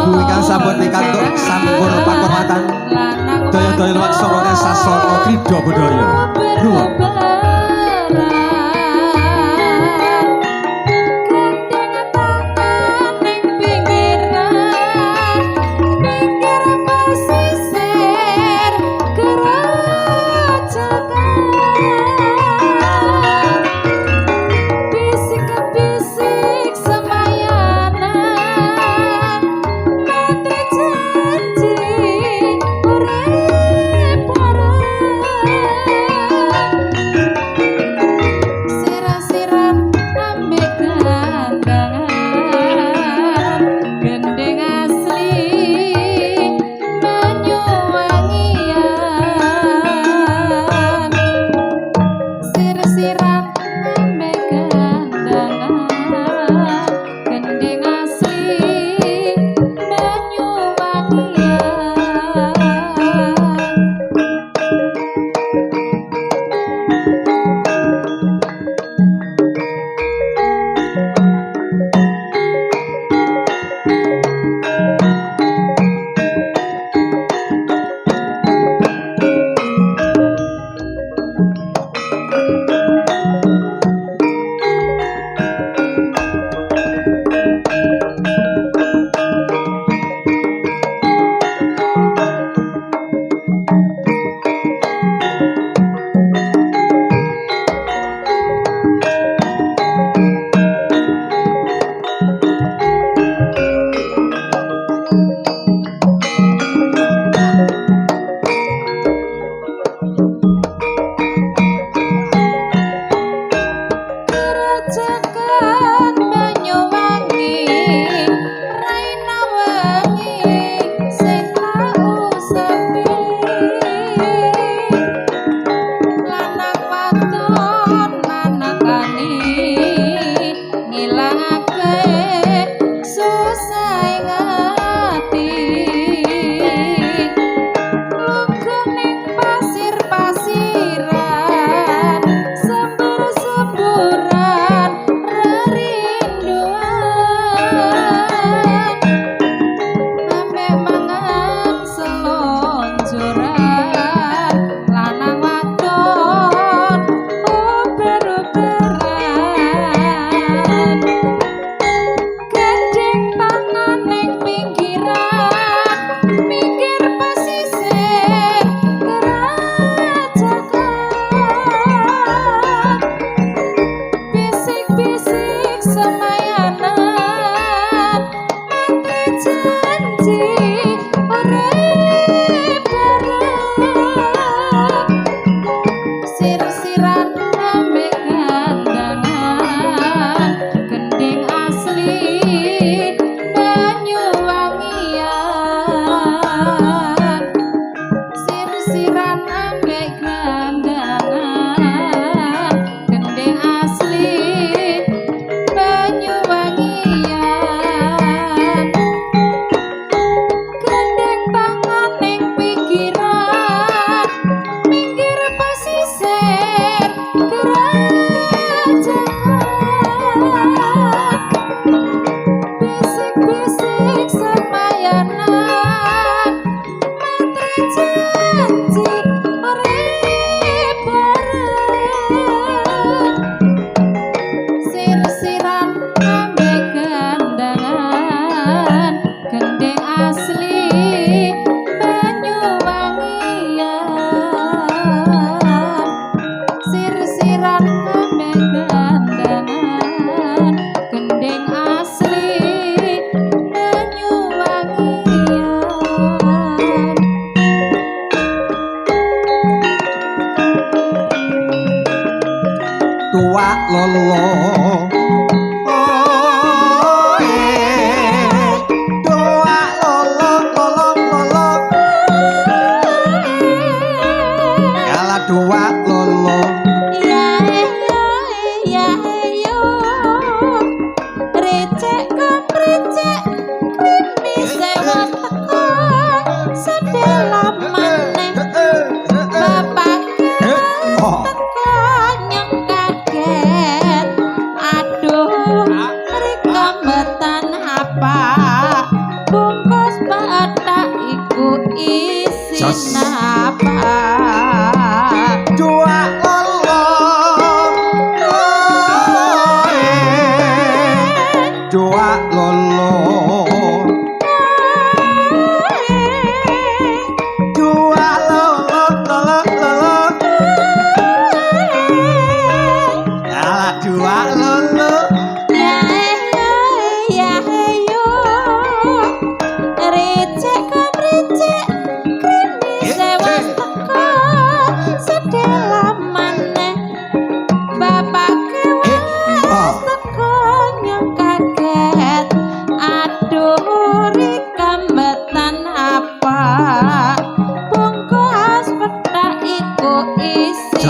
lagu ingkang sampun pikantuk sampur pakurmatan daya-daya laksana sasana krida budaya. Nuwun. Bungkus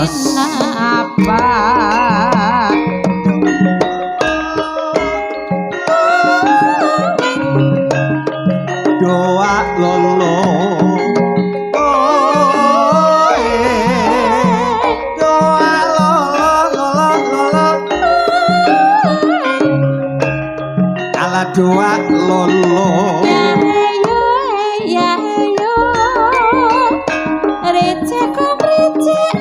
isin apa doa lolo doa lolo ala doa lolo ya yo recek recek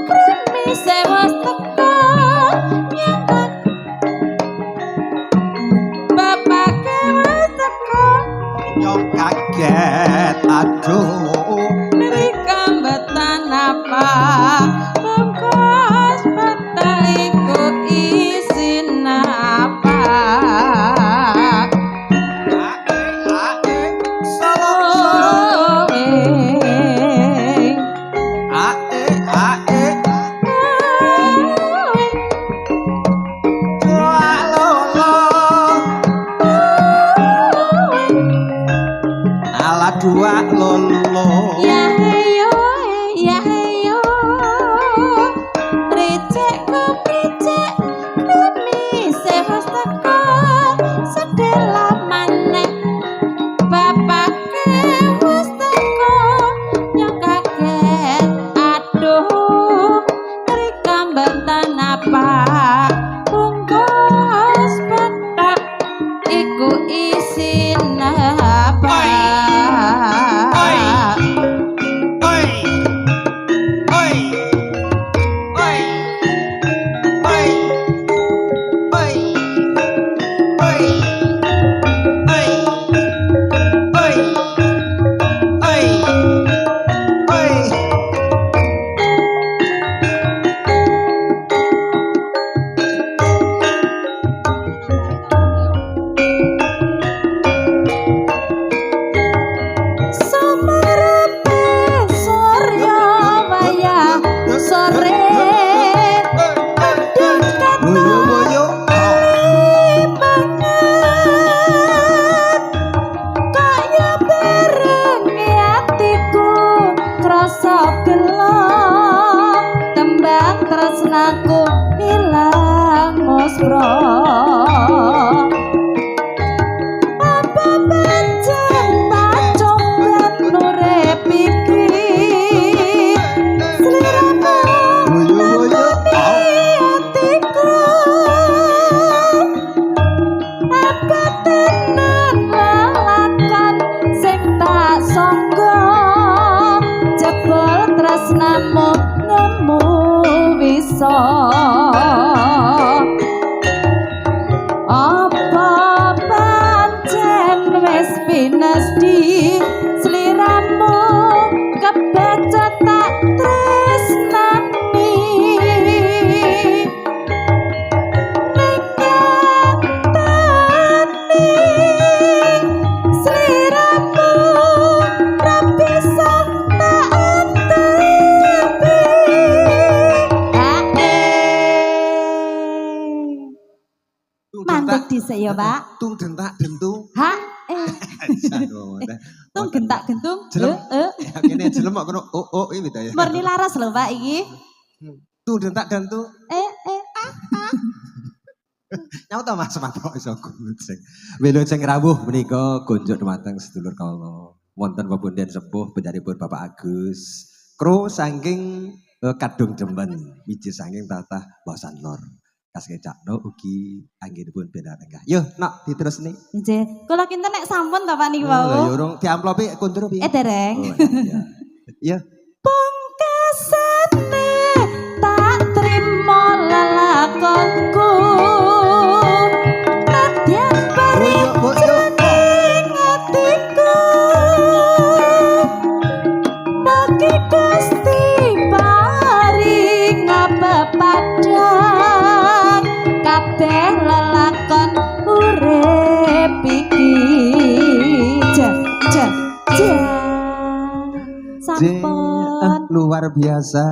krimi sewas teko bapak kewas teko nyong kaget aduh kambetan apa bungkus peta iku isin apa solo doa lolo ala doa lolo ya heyo recek kepicek krimi sewas teko sedela maneh bapak kewas teko nyong kaget aduh rikambetan apa bungkus petak iku isin apa tresnaku ilang musbro apa pancen tak coba nurep iki sliramu hatiku apa tenan lalakan sing tak sangka jebol tresnamu nemu bisa apa pancen wis pinesti sliramu kebaca tak tresnani nengatani sliramu ra bisa tak antepi mandek dhisik ya, Pak. tung dentak dentung Ha? Tung gentak gentung. kene jelem kok kono iki to ya Murni laras lho, Pak iki. tung dentak dentung Eh. nyauta Mas Matok iso kucing wilujeng rawuh menika kunjuk dumateng sedulur kala wonten pepundhen sepuh penjaripun Bapak Agus kru saking Kadung Demben wiji saking tatah Wasan Lor kas kecakno ugi anggenipun benar enggak yo nak diterusne Nggih. Kula kinten nek sampun to Pak niku wau. ya urung diamplopi kuntur piye Dereng. ya Pungkasane tak trimo lelakonku nadyan paring atiku mugi Gusti paring pepadhan kabeh lelakon urip iki sampun luar biasa